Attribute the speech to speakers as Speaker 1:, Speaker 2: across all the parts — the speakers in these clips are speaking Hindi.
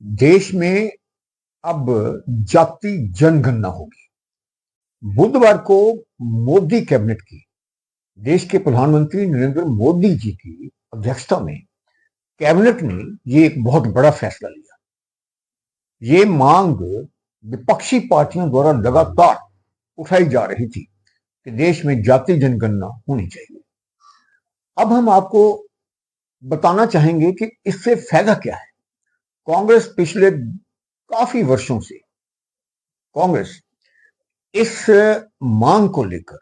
Speaker 1: देश में अब जाति जनगणना होगी। बुधवार को मोदी कैबिनेट की, देश के प्रधानमंत्री नरेंद्र मोदी जी की अध्यक्षता में कैबिनेट ने ये एक बहुत बड़ा फैसला लिया। ये मांग विपक्षी पार्टियों द्वारा लगातार उठाई जा रही थी कि देश में जाति जनगणना होनी चाहिए। अब हम आपको बताना चाहेंगे कि इससे फायदा क्या है। कांग्रेस पिछले काफी वर्षों से कांग्रेस इस मांग को लेकर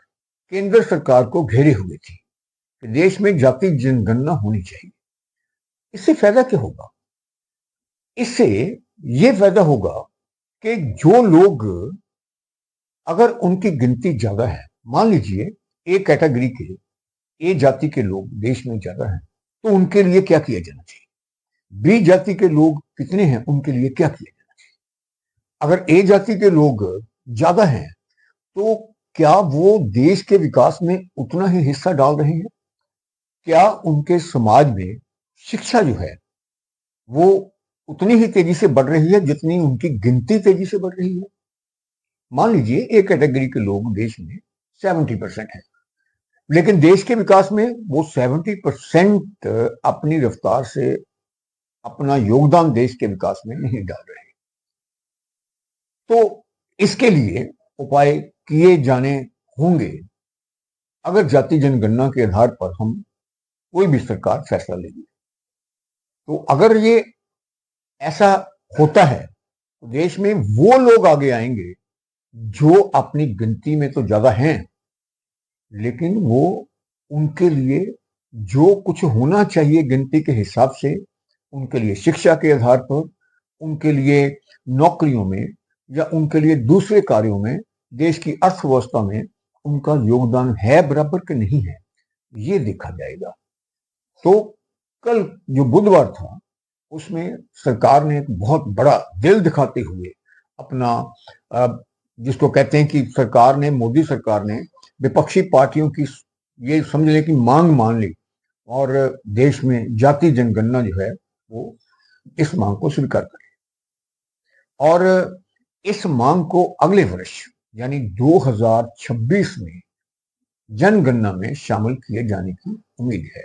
Speaker 1: केंद्र सरकार को घेरे हुए थी कि देश में जाति जनगणना होनी चाहिए। इससे फायदा क्या होगा? इससे यह फायदा होगा कि जो लोग, अगर उनकी गिनती ज्यादा है, मान लीजिए ए कैटेगरी के, ए जाति के लोग देश में ज्यादा हैं, तो उनके लिए क्या किया जाना चाहिए? बी जाति के लोग कितने हैं, उनके लिए क्या किया जाना चाहिए? अगर ए जाति के लोग ज्यादा हैं तो क्या वो देश के विकास में उतना ही हिस्सा डाल रहे हैं? क्या उनके समाज में शिक्षा जो है वो उतनी ही तेजी से बढ़ रही है जितनी उनकी गिनती तेजी से बढ़ रही है? मान लीजिए एक कैटेगरी के लोग देश में 70% है, लेकिन देश के विकास में वो 70% अपनी रफ्तार से अपना योगदान देश के विकास में नहीं डाल रहे। तो इसके लिए उपाय किए जाने होंगे अगर जाति जनगणना के आधार पर हम कोई भी सरकार फैसला लेगी। तो अगर ये ऐसा होता है तो देश में वो लोग आगे आएंगे जो अपनी गिनती में तो ज्यादा हैं, लेकिन वो उनके लिए जो कुछ होना चाहिए गिनती के हिसाब से, उनके लिए शिक्षा के आधार पर, उनके लिए नौकरियों में या उनके लिए दूसरे कार्यों में, देश की अर्थव्यवस्था में उनका योगदान है बराबर के नहीं है, ये देखा जाएगा। तो कल जो बुधवार था उसमें सरकार ने एक बहुत बड़ा दिल दिखाते हुए अपना, जिसको कहते हैं कि सरकार ने, मोदी सरकार ने विपक्षी पार्टियों की ये समझने की मांग मान ली और देश में जाति जनगणना जो है वो इस मांग को स्वीकार करे और इस मांग को अगले वर्ष यानी 2026 में जनगणना में शामिल किए जाने की उम्मीद है।